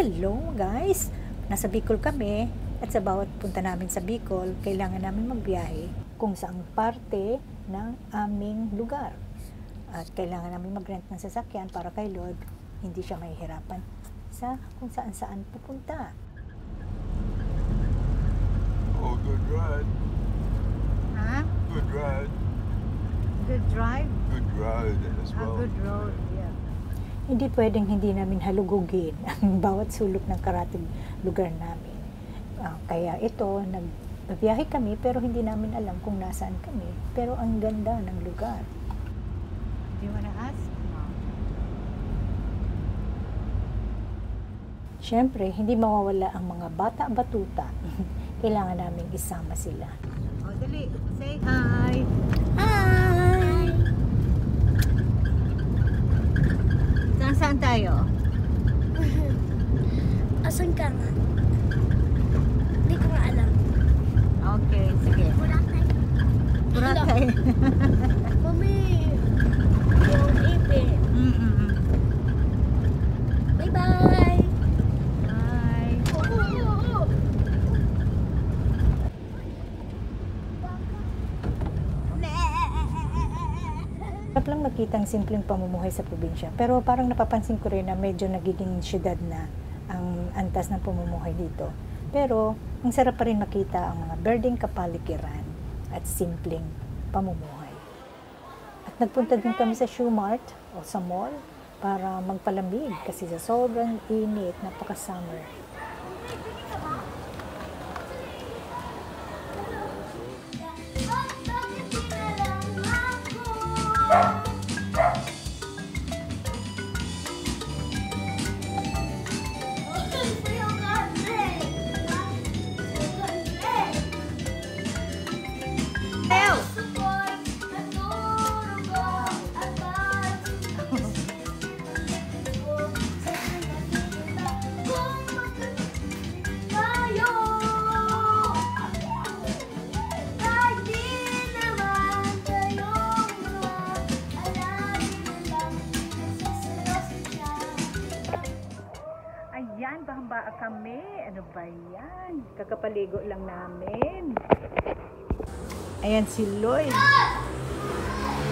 Hello guys! Nasa Bicol kami at sa bawat punta namin sa Bicol, kailangan namin magbiyahe kung saang parte ng aming lugar. At kailangan namin mag-rent ng sasakyan para kay Lord, hindi siya mahihirapan sa kung saan-saan pupunta. Oh, good ride. Ha? Good ride. Good drive? Good ride as well. Good road, yeah. Hindi pwedeng hindi namin halugugin ang bawat sulok ng karatig lugar namin. Kaya ito, nagbiyahe kami pero hindi namin alam kung nasaan kami. Pero ang ganda ng lugar. Do you wanna ask? No. Siyempre, hindi mawawala ang mga bata-batuta. Kailangan namin isama sila. O, dali. Say hi! Hi! Saan tayo? Asan ka nga? Hindi ko nga alam. Okay, sige. Boracay. Boracay. Mami, yung ipin. Bye-bye. Bye. Sarap lang makita ang simpleng pamumuhay sa probinsya. Pero parang napapansin ko rin na medyo nagiging syudad na ang antas ng pamumuhay dito. Pero ang sarap pa rin makita ang mga berdeng kapaligiran at simpleng pamumuhay. At nagpunta din kami sa Shoe Mart o sa mall para magpalamig kasi sa sobrang init, napaka-summer. Ayan, bahamba kami. Ano ba yan? Kakapaligo lang namin. Ayan si Lloyd.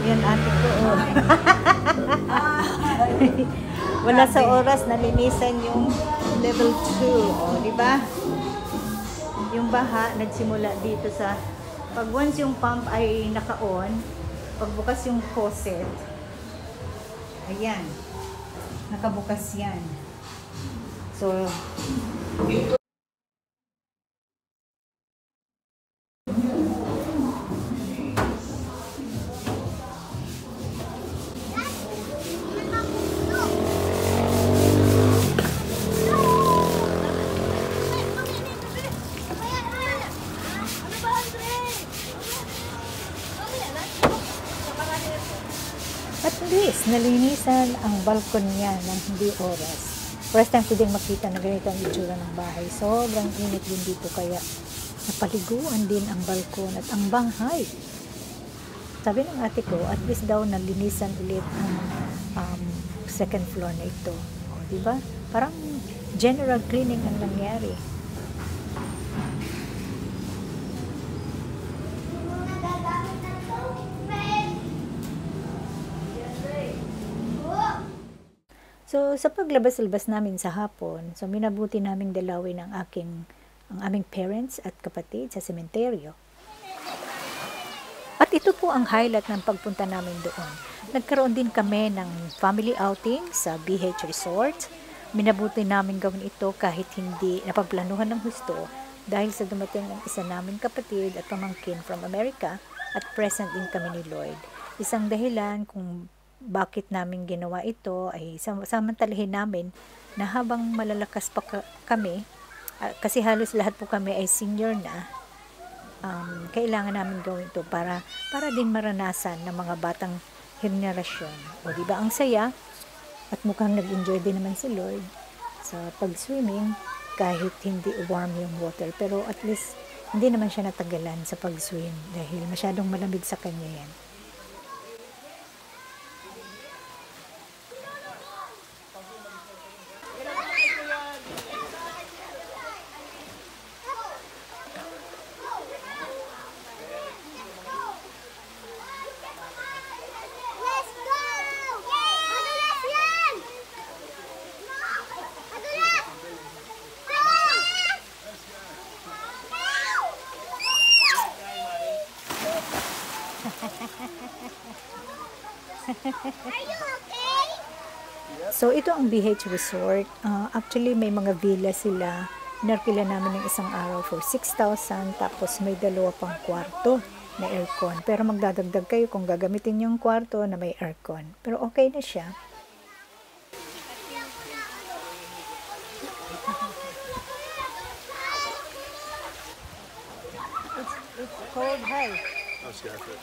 Ayan ate ko. Oh. Wala sa oras, nalinisan yung level 2. O, di ba? Yung baha, nagsimula dito sa, pag once yung pump ay naka-on, pagbukas yung faucet, ayan, nakabukas yan. So, at least, nalinisan ang balkon niya ng hindi oras. First time ko din makita na ganito ang itsura ng bahay. Sobrang init din dito kaya napaliguan din ang balkon at ang bahay. Sabi ng ate ko, at least daw nalinisan ulit ang second floor na ito. O, diba? Parang general cleaning ang nangyari. So, sa paglabas-labas namin sa hapon, so minabuti naming dalawin ang aming parents at kapatid sa sementeryo. At ito po ang highlight ng pagpunta namin doon. Nagkaroon din kami ng family outing sa BH Resort. Minabuti namin gawin ito kahit hindi napagplanuhan ng husto dahil sa dumating ang isa naming kapatid at pamangkin from America at present din kami ni Lloyd. Isang dahilan kung bakit namin ginawa ito ay samantalahin namin na habang malalakas pa kami, kasi halos lahat po kami ay senior na, kailangan namin gawin ito para din maranasan ng mga batang henerasyon. O diba ang saya at mukhang nag-enjoy din naman si Lloyd sa pag-swimming kahit hindi warm yung water, pero at least hindi naman siya natagalan sa pag-swim dahil masyadong malamig sa kanya yan. So, ito ang BH Resort. Actually, may mga villa sila. Narkila namin ng isang araw for 6,000. Tapos, may 2 pang kwarto na aircon. Pero magdadagdag kayo kung gagamitin yung kwarto na may aircon. Pero okay na siya. It's cold, hi. I'll scarf it.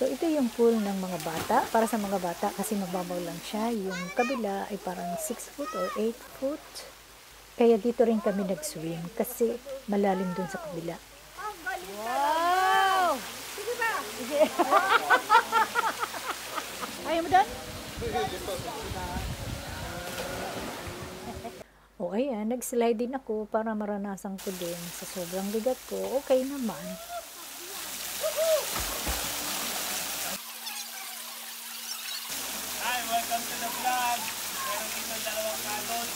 So, ito yung pool ng mga bata. Para sa mga bata, kasi mababaw lang siya. Yung kabila ay parang 6 foot or 8 foot. Kaya dito rin kami nag-swim kasi malalim dun sa kabila. Wow! Sige ba? Sige. Ayaw mo dun? O ayan, nag-slide din ako para maranasan ko din. Sa sobrang bigat ko, okay naman. Hi, welcome to the vlog. Meron dito 2 kadol.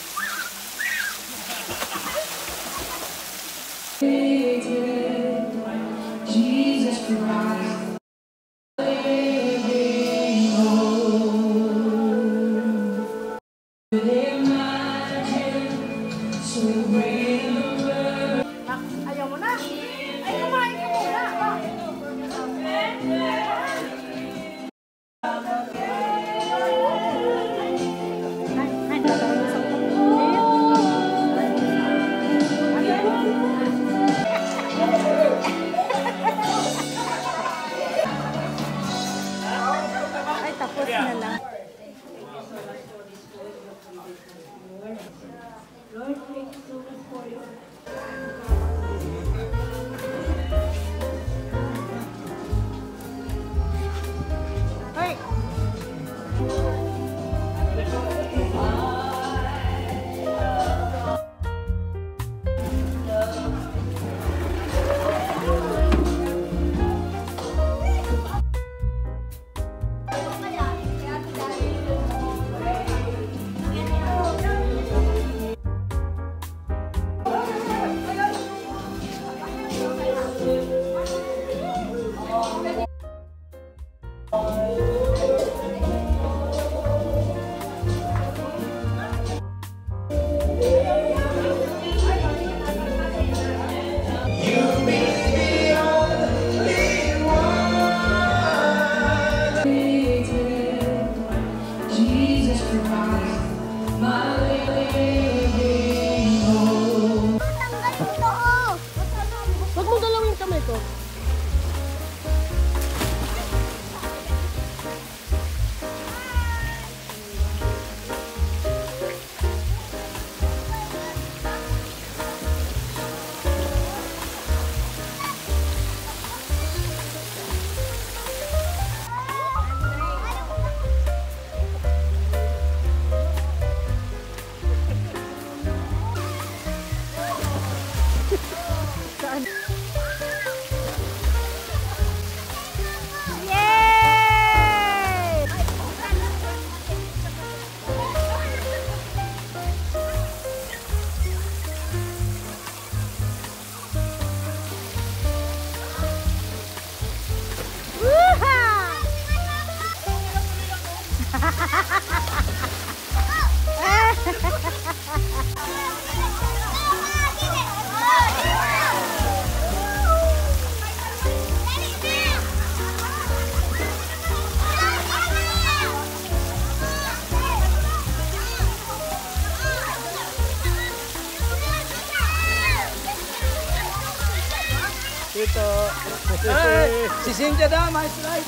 Jesus Christ. Ayaw mo na? Ay, kumain ka muna. Ay, tapos na lang. Hey! Jesus Christ, my living hope. Tanggal mo to, oh. Huwag mo galawin yung kamay ko. Dito. Si Cynthia daw, may slide.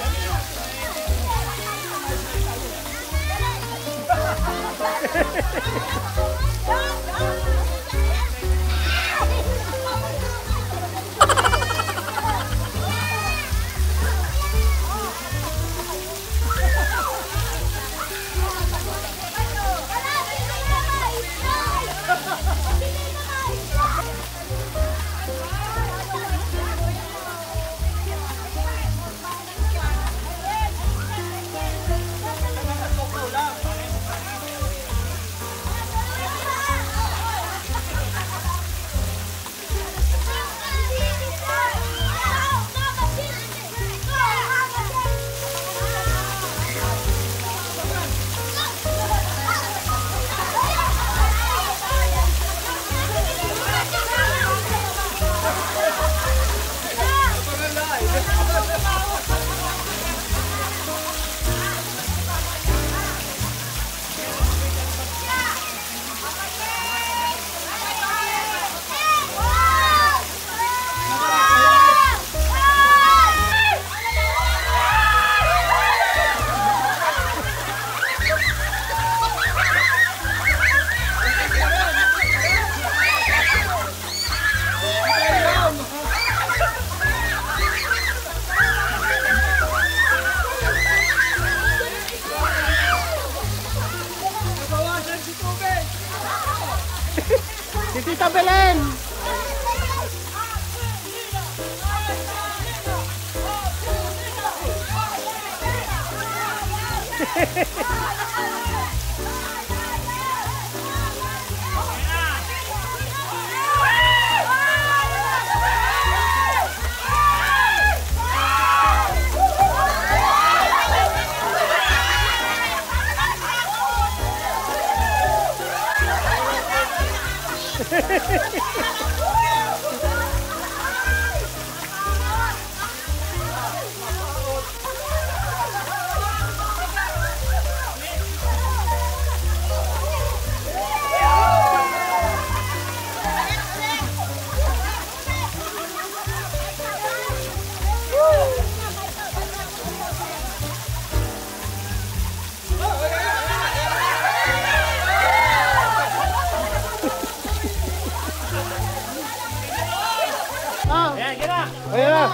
Ayan na.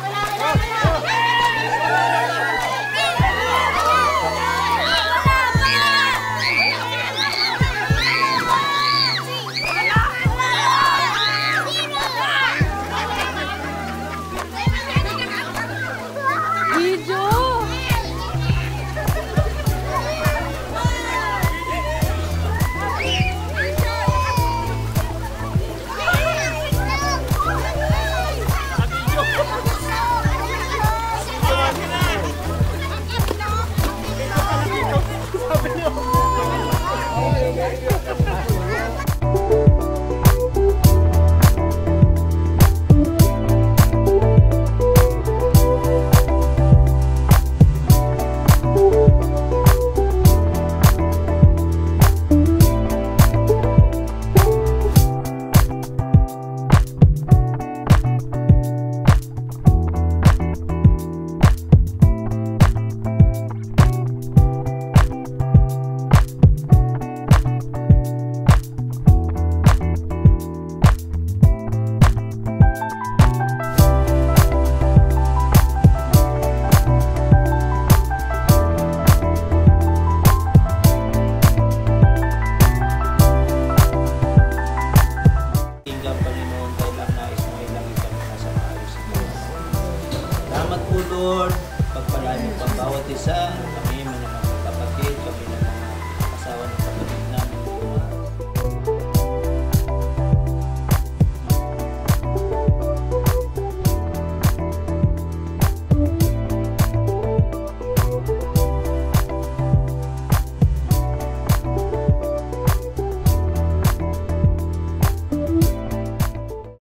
Salamat po, Lord.